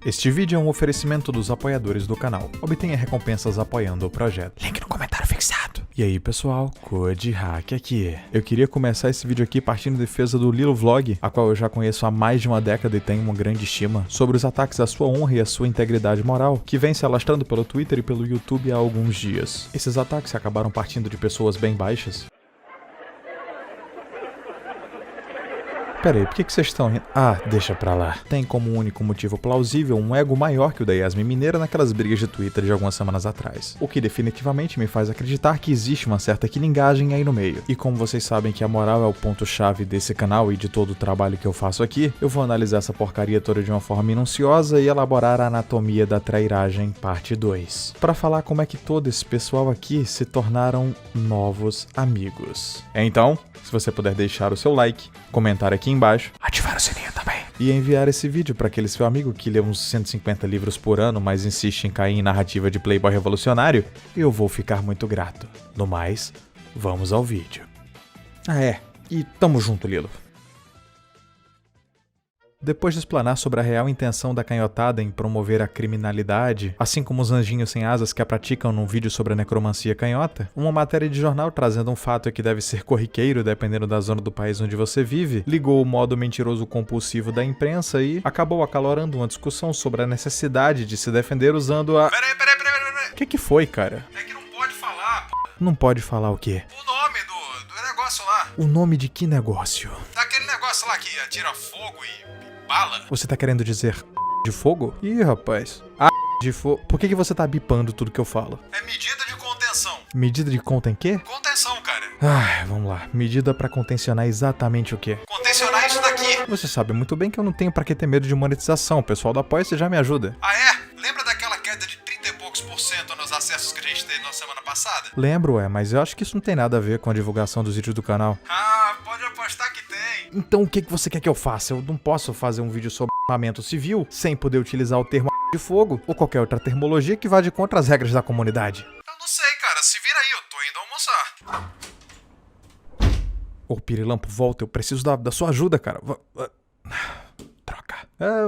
Este vídeo é um oferecimento dos apoiadores do canal. Obtenha recompensas apoiando o projeto. Link no comentário fixado. E aí pessoal, CodeHack aqui. Eu queria começar esse vídeo aqui partindo em defesa do Lilo Vlog, a qual eu já conheço há mais de uma década e tenho uma grande estima, sobre os ataques à sua honra e à sua integridade moral, que vem se alastrando pelo Twitter e pelo YouTube há alguns dias. Esses ataques acabaram partindo de pessoas bem baixas. Pera aí, por que vocês estão rindo? Ah, deixa pra lá. Tem como único motivo plausível um ego maior que o da Yasmin Mineira naquelas brigas de Twitter de algumas semanas atrás. O que definitivamente me faz acreditar que existe uma certa quilingagem aí no meio. E como vocês sabem que a moral é o ponto-chave desse canal e de todo o trabalho que eu faço aqui, eu vou analisar essa porcaria toda de uma forma minuciosa e elaborar a anatomia da trairagem parte 2. Pra falar como é que todo esse pessoal aqui se tornaram novos amigos. Então, se você puder deixar o seu like, comentar aqui embaixo, ativar o sininho também, e enviar esse vídeo para aquele seu amigo que lê uns 150 livros por ano, mas insiste em cair em narrativa de playboy revolucionário, eu vou ficar muito grato. No mais, vamos ao vídeo. E tamo junto, Lilo. Depois de explanar sobre a real intenção da canhotada em promover a criminalidade, assim como os anjinhos sem asas que a praticam num vídeo sobre a necromancia canhota, uma matéria de jornal trazendo um fato que deve ser corriqueiro dependendo da zona do país onde você vive, ligou o modo mentiroso compulsivo da imprensa e acabou acalorando uma discussão sobre a necessidade de se defender usando a... Peraí. O que foi, cara? É que não pode falar, p***. Não pode falar o quê? O nome do negócio lá. O nome de que negócio? Daquele negócio lá que atira fogo e bala. Você tá querendo dizer de fogo? Ih, rapaz. De fogo. Por que você tá bipando tudo que eu falo? É medida de contenção. Medida de conta em quê? Contenção, cara. Vamos lá. Medida pra contencionar exatamente o quê? Contencionar isso daqui. Você sabe muito bem que eu não tenho pra que ter medo de monetização. O pessoal do Apoia-se já me ajuda. Ah, é? Lembra daquela queda de 30 e poucos % nos acessos que a gente teve na semana passada? Lembro, mas eu acho que isso não tem nada a ver com a divulgação dos vídeos do canal. Ah, pode apostar que tem. Então o que você quer que eu faça? Eu não posso fazer um vídeo sobre armamento civil sem poder utilizar o termo de fogo ou qualquer outra termologia que vá de contra as regras da comunidade. Eu não sei, cara. Se vira aí, eu tô indo almoçar. Ô, Pirilampo, volta. Eu preciso da sua ajuda, cara. Troca.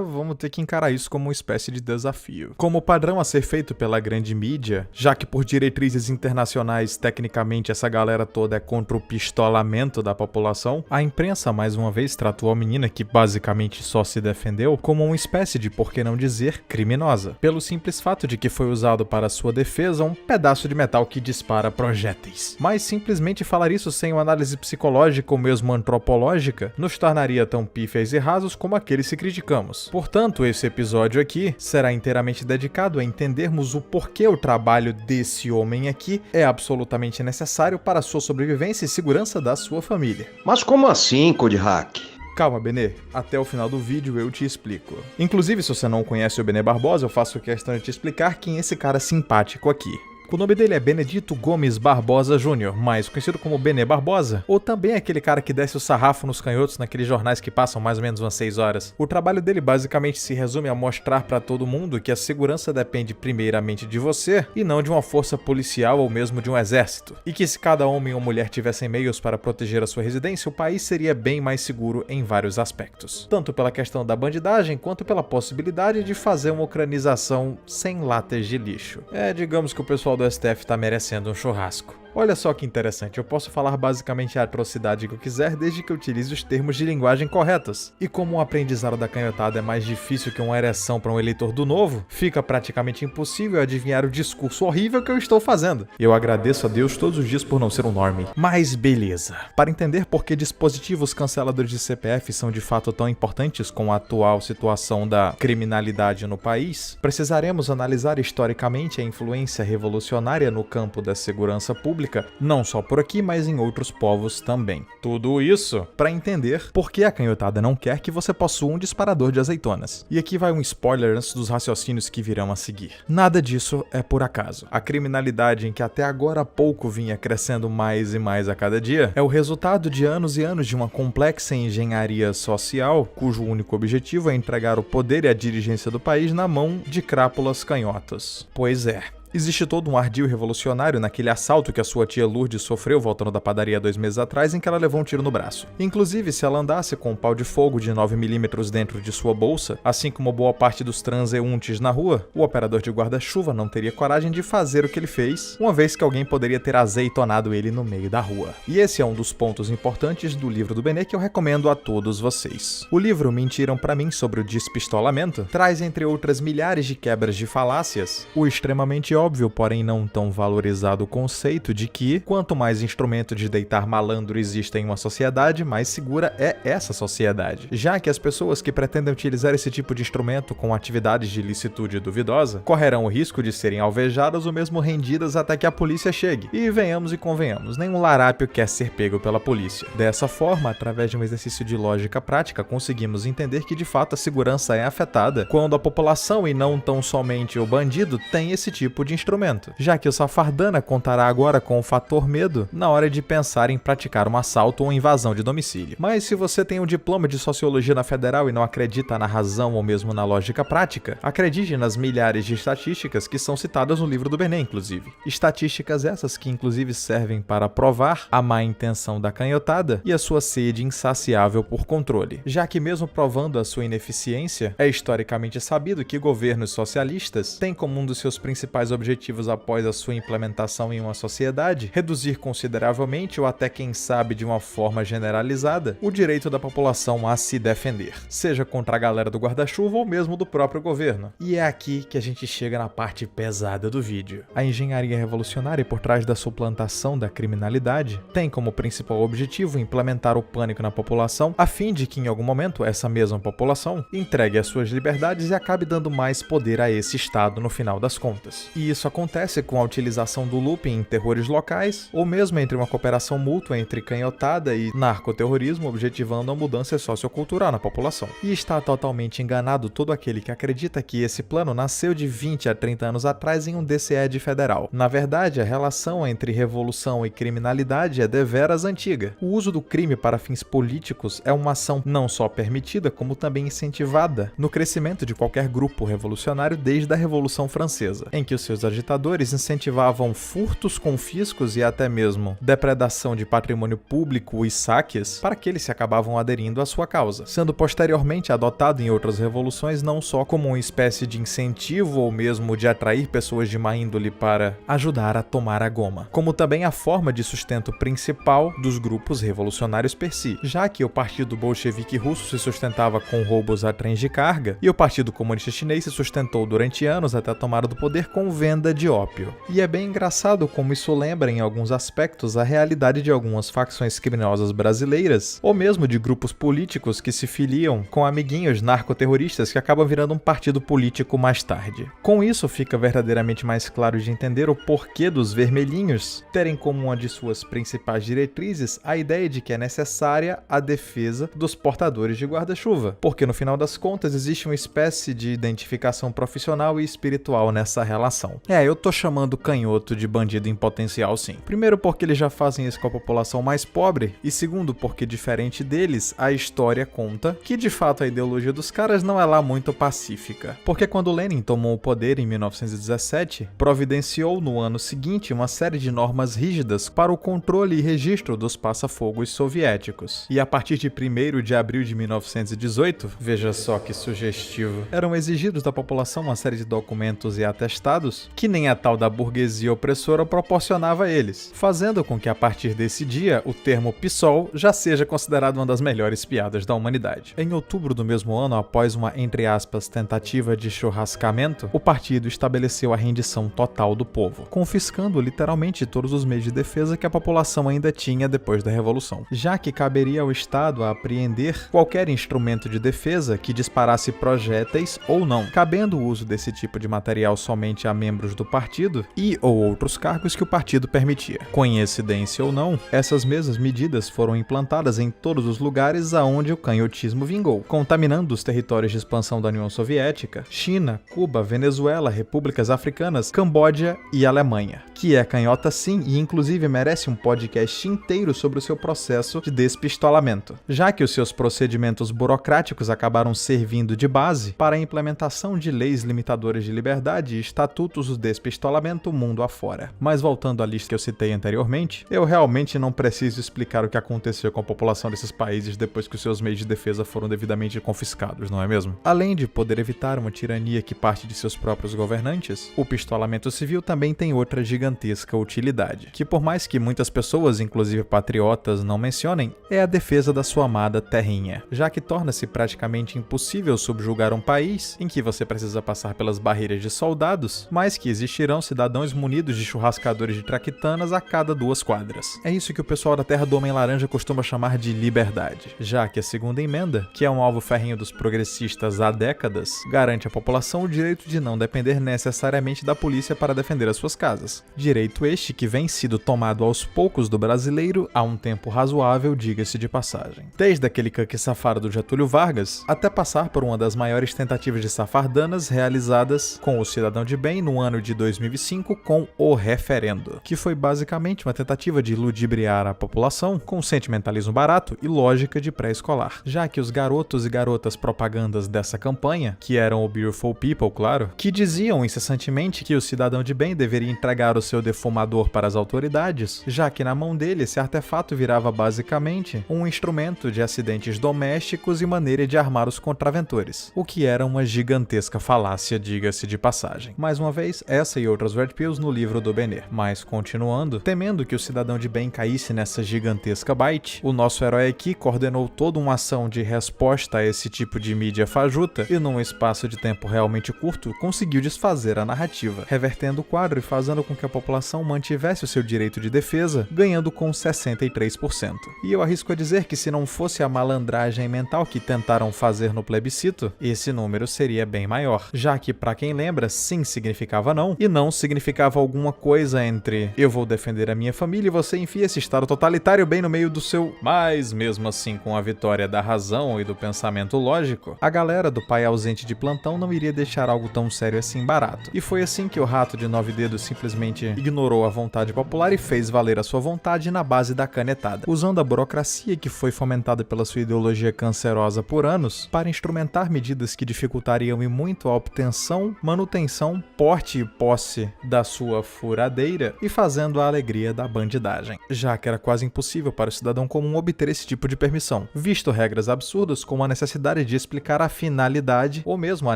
Vamos ter que encarar isso como uma espécie de desafio. Como padrão a ser feito pela grande mídia, já que por diretrizes internacionais, tecnicamente essa galera toda é contra o pistolamento da população, a imprensa mais uma vez tratou a menina, que basicamente só se defendeu, como uma espécie de, por que não dizer, criminosa. Pelo simples fato de que foi usado para sua defesa um pedaço de metal que dispara projéteis. Mas simplesmente falar isso sem uma análise psicológica ou mesmo antropológica nos tornaria tão pífias e rasos como aqueles que criticamos. Portanto, esse episódio aqui será inteiramente dedicado a entendermos o porquê o trabalho desse homem aqui é absolutamente necessário para a sua sobrevivência e segurança da sua família. Mas como assim, CodeHack? Calma, Benê. Até o final do vídeo eu te explico. Inclusive, se você não conhece o Benê Barbosa, eu faço questão de te explicar quem é esse cara simpático aqui. O nome dele é Benedito Gomes Barbosa Júnior, mais conhecido como Benê Barbosa, ou também aquele cara que desce o sarrafo nos canhotos naqueles jornais que passam mais ou menos umas 6 horas. O trabalho dele basicamente se resume a mostrar pra todo mundo que a segurança depende primeiramente de você e não de uma força policial ou mesmo de um exército. E que se cada homem ou mulher tivessem meios para proteger a sua residência, o país seria bem mais seguro em vários aspectos. Tanto pela questão da bandidagem, quanto pela possibilidade de fazer uma ucranização sem latas de lixo. Digamos que o pessoal do STF tá merecendo um churrasco. Olha só que interessante, eu posso falar basicamente a atrocidade que eu quiser desde que eu utilize os termos de linguagem corretos. E como o aprendizado da canhotada é mais difícil que uma ereção para um eleitor do Novo, fica praticamente impossível adivinhar o discurso horrível que eu estou fazendo. Eu agradeço a Deus todos os dias por não ser um normie. Mas beleza. Para entender por que dispositivos canceladores de CPF são de fato tão importantes com a atual situação da criminalidade no país, precisaremos analisar historicamente a influência revolucionária no campo da segurança pública, não só por aqui, mas em outros povos também. Tudo isso para entender por que a canhotada não quer que você possua um disparador de azeitonas. E aqui vai um spoiler antes dos raciocínios que virão a seguir. Nada disso é por acaso. A criminalidade em que até agora há pouco vinha crescendo mais e mais a cada dia é o resultado de anos e anos de uma complexa engenharia social, cujo único objetivo é entregar o poder e a dirigência do país na mão de crápulas canhotas. Pois é. Existe todo um ardil revolucionário naquele assalto que a sua tia Lourdes sofreu voltando da padaria 2 meses atrás, em que ela levou um tiro no braço. Inclusive, se ela andasse com um pau de fogo de 9mm dentro de sua bolsa, assim como boa parte dos transeuntes na rua, o operador de guarda-chuva não teria coragem de fazer o que ele fez, uma vez que alguém poderia ter azeitonado ele no meio da rua. E esse é um dos pontos importantes do livro do Benet que eu recomendo a todos vocês. O livro Mentiram Pra Mim sobre o Despistolamento traz, entre outras milhares de quebras de falácias, o extremamente óbvio, porém não tão valorizado conceito de que, quanto mais instrumento de deitar malandro existe em uma sociedade, mais segura é essa sociedade. Já que as pessoas que pretendem utilizar esse tipo de instrumento com atividades de ilicitude duvidosa correrão o risco de serem alvejadas ou mesmo rendidas até que a polícia chegue. E venhamos e convenhamos, nenhum larápio quer ser pego pela polícia. Dessa forma, através de um exercício de lógica prática, conseguimos entender que de fato a segurança é afetada quando a população e não tão somente o bandido tem esse tipo de instrumento, já que o safardana contará agora com o fator medo na hora de pensar em praticar um assalto ou invasão de domicílio. Mas se você tem um diploma de sociologia na Federal e não acredita na razão ou mesmo na lógica prática, acredite nas milhares de estatísticas que são citadas no livro do Benet, inclusive. Estatísticas essas que inclusive servem para provar a má intenção da canhotada e a sua sede insaciável por controle, já que mesmo provando a sua ineficiência, é historicamente sabido que governos socialistas têm como um dos seus principais objetivos após a sua implementação em uma sociedade reduzir consideravelmente ou até quem sabe de uma forma generalizada o direito da população a se defender, seja contra a galera do guarda-chuva ou mesmo do próprio governo. E é aqui que a gente chega na parte pesada do vídeo. A engenharia revolucionária por trás da suplantação da criminalidade tem como principal objetivo implementar o pânico na população a fim de que em algum momento essa mesma população entregue as suas liberdades e acabe dando mais poder a esse Estado no final das contas. E isso acontece com a utilização do looping em terrores locais ou mesmo entre uma cooperação mútua entre canhotada e narcoterrorismo objetivando a mudança sociocultural na população. E está totalmente enganado todo aquele que acredita que esse plano nasceu de 20 a 30 anos atrás em um DCE federal. Na verdade, a relação entre revolução e criminalidade é deveras antiga. O uso do crime para fins políticos é uma ação não só permitida, como também incentivada no crescimento de qualquer grupo revolucionário desde a Revolução Francesa, em que os seus agitadores incentivavam furtos, confiscos e até mesmo depredação de patrimônio público e saques para aqueles que acabavam aderindo à sua causa, sendo posteriormente adotado em outras revoluções não só como uma espécie de incentivo ou mesmo de atrair pessoas de má índole para ajudar a tomar a goma, como também a forma de sustento principal dos grupos revolucionários per si, já que o Partido Bolchevique russo se sustentava com roubos a trens de carga e o Partido Comunista Chinês se sustentou durante anos até a tomada do poder com venda de ópio. E é bem engraçado como isso lembra em alguns aspectos a realidade de algumas facções criminosas brasileiras, ou mesmo de grupos políticos que se filiam com amiguinhos narcoterroristas que acabam virando um partido político mais tarde. Com isso fica verdadeiramente mais claro de entender o porquê dos vermelhinhos terem como uma de suas principais diretrizes a ideia de que é necessária a defesa dos portadores de guarda-chuva, porque no final das contas existe uma espécie de identificação profissional e espiritual nessa relação. Eu tô chamando canhoto de bandido em potencial sim. Primeiro porque eles já fazem isso com a população mais pobre, e segundo porque diferente deles, a história conta que de fato a ideologia dos caras não é lá muito pacífica. Porque quando Lenin tomou o poder em 1917, providenciou no ano seguinte uma série de normas rígidas para o controle e registro dos passa-fogos soviéticos. E a partir de 1º de abril de 1918, veja só que sugestivo, eram exigidos da população uma série de documentos e atestados que nem a tal da burguesia opressora proporcionava a eles, fazendo com que a partir desse dia o termo PSOL já seja considerado uma das melhores piadas da humanidade. Em outubro do mesmo ano, após uma, entre aspas, tentativa de churrascamento, o partido estabeleceu a rendição total do povo, confiscando literalmente todos os meios de defesa que a população ainda tinha depois da Revolução, já que caberia ao Estado apreender qualquer instrumento de defesa que disparasse projéteis ou não, cabendo o uso desse tipo de material somente a membros do partido e ou outros cargos que o partido permitia. Coincidência ou não, essas mesmas medidas foram implantadas em todos os lugares aonde o canhotismo vingou, contaminando os territórios de expansão da União Soviética, China, Cuba, Venezuela, repúblicas africanas, Camboja e Alemanha, que é canhota sim e inclusive merece um podcast inteiro sobre o seu processo de despistolamento, já que os seus procedimentos burocráticos acabaram servindo de base para a implementação de leis limitadoras de liberdade e estatutos métodos de despistolamento mundo afora. Mas voltando à lista que eu citei anteriormente, eu realmente não preciso explicar o que aconteceu com a população desses países depois que os seus meios de defesa foram devidamente confiscados, não é mesmo? Além de poder evitar uma tirania que parte de seus próprios governantes, o pistolamento civil também tem outra gigantesca utilidade, que por mais que muitas pessoas, inclusive patriotas, não mencionem, é a defesa da sua amada terrinha, já que torna-se praticamente impossível subjugar um país em que você precisa passar pelas barreiras de soldados, mas que existirão cidadãos munidos de churrascadores de traquitanas a cada 2 quadras. É isso que o pessoal da Terra do Homem Laranja costuma chamar de liberdade, já que a segunda emenda, que é um alvo ferrenho dos progressistas há décadas, garante à população o direito de não depender necessariamente da polícia para defender as suas casas. Direito este que vem sido tomado aos poucos do brasileiro há um tempo razoável, diga-se de passagem. Desde aquele canque safado do Getúlio Vargas, até passar por uma das maiores tentativas de safardanas realizadas com o cidadão de bem no ano de 2005 com o referendo, que foi basicamente uma tentativa de ludibriar a população com sentimentalismo barato e lógica de pré-escolar, já que os garotos e garotas propagandas dessa campanha, que eram o Beautiful People, claro, que diziam incessantemente que o cidadão de bem deveria entregar o seu defumador para as autoridades, já que na mão dele esse artefato virava basicamente um instrumento de acidentes domésticos e maneira de armar os contraventores, o que era uma gigantesca falácia, diga-se de passagem. Mais uma vez, essa e outras red pills no livro do Benê. Mas continuando, temendo que o cidadão de bem caísse nessa gigantesca bite, o nosso herói aqui coordenou toda uma ação de resposta a esse tipo de mídia fajuta e num espaço de tempo realmente curto conseguiu desfazer a narrativa, revertendo o quadro e fazendo com que a população mantivesse o seu direito de defesa, ganhando com 63%. E eu arrisco a dizer que se não fosse a malandragem mental que tentaram fazer no plebiscito, esse número seria bem maior, já que, pra quem lembra, sim significava não, e não significava alguma coisa entre eu vou defender a minha família e você enfia esse estado totalitário bem no meio do seu... Mas, mesmo assim, com a vitória da razão e do pensamento lógico, a galera do pai ausente de plantão não iria deixar algo tão sério assim barato. E foi assim que o rato de 9 dedos simplesmente ignorou a vontade popular e fez valer a sua vontade na base da canetada, usando a burocracia que foi fomentada pela sua ideologia cancerosa por anos para instrumentar medidas que dificultariam e muito a obtenção, manutenção, porte e posse da sua furadeira e fazendo a alegria da bandidagem, já que era quase impossível para o cidadão comum obter esse tipo de permissão, visto regras absurdas como a necessidade de explicar a finalidade ou mesmo a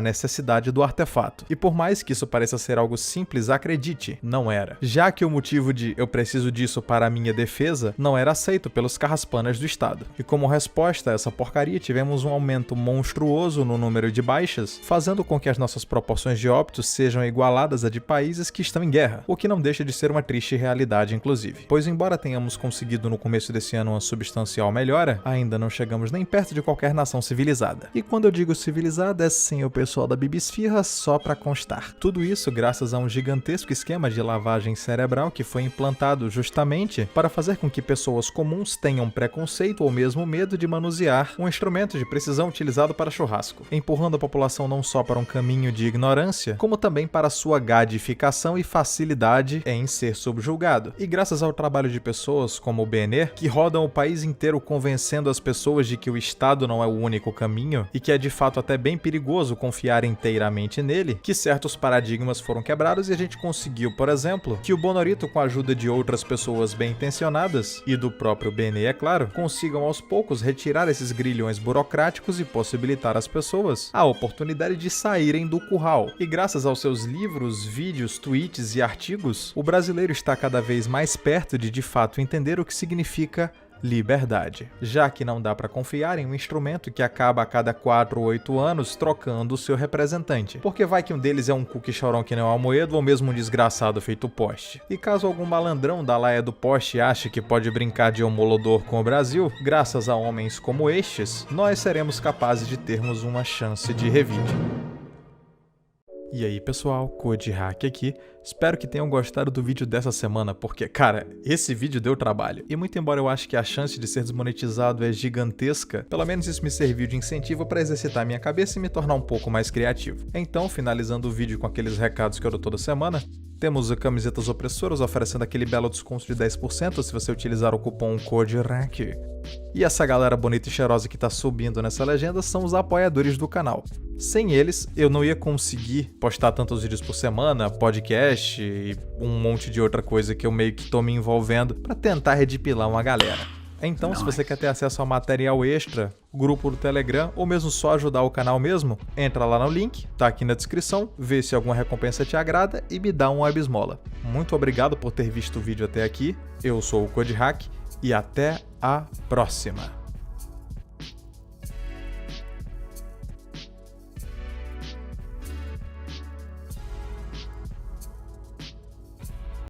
necessidade do artefato. E por mais que isso pareça ser algo simples, acredite, não era, já que o motivo de eu preciso disso para a minha defesa não era aceito pelos carraspanas do Estado. E como resposta a essa porcaria, tivemos um aumento monstruoso no número de baixas, fazendo com que as nossas proporções de óbitos sejam igualadas a de países que estão em guerra, o que não deixa de ser uma triste realidade inclusive. Pois embora tenhamos conseguido no começo desse ano uma substancial melhora, ainda não chegamos nem perto de qualquer nação civilizada. E quando eu digo civilizada, é sim o pessoal da Bibisfirra, só pra constar. Tudo isso graças a um gigantesco esquema de lavagem cerebral que foi implantado justamente para fazer com que pessoas comuns tenham preconceito ou mesmo medo de manusear um instrumento de precisão utilizado para churrasco, empurrando a população não só para um caminho de ignorância, como também para sua gadificação e facilidade em ser subjugado. E graças ao trabalho de pessoas como o Benê, que rodam o país inteiro convencendo as pessoas de que o Estado não é o único caminho e que é de fato até bem perigoso confiar inteiramente nele, que certos paradigmas foram quebrados e a gente conseguiu, por exemplo, que o Bonorito, com a ajuda de outras pessoas bem intencionadas e do próprio Benê, é claro, consigam aos poucos retirar esses grilhões burocráticos e possibilitar às pessoas a oportunidade de saírem do curral. E graças aos seus livros, vídeos, tweets e artigos, o brasileiro está cada vez mais perto de fato entender o que significa liberdade, já que não dá para confiar em um instrumento que acaba a cada 4 ou 8 anos trocando o seu representante, porque vai que um deles é um cookie chorão que não é um Amoedo ou mesmo um desgraçado feito poste. E caso algum malandrão da laia do poste ache que pode brincar de homolodor com o Brasil, graças a homens como estes, nós seremos capazes de termos uma chance de revide. E aí pessoal, CodeHack aqui, espero que tenham gostado do vídeo dessa semana, porque cara, esse vídeo deu trabalho, e muito embora eu ache que a chance de ser desmonetizado é gigantesca, pelo menos isso me serviu de incentivo para exercitar minha cabeça e me tornar um pouco mais criativo. Então, finalizando o vídeo com aqueles recados que eu dou toda semana, Temos camisetas opressoras oferecendo aquele belo desconto de 10% se você utilizar o cupom CODERAC. E essa galera bonita e cheirosa que tá subindo nessa legenda são os apoiadores do canal. Sem eles, eu não ia conseguir postar tantos vídeos por semana, podcast e um monte de outra coisa que eu meio que tô me envolvendo pra tentar redipilar uma galera. Então, se você quer ter acesso a material extra, grupo do Telegram ou mesmo só ajudar o canal mesmo, entra lá no link, tá aqui na descrição, vê se alguma recompensa te agrada e me dá uma webesmola. Muito obrigado por ter visto o vídeo até aqui, eu sou o CodeHack e até a próxima!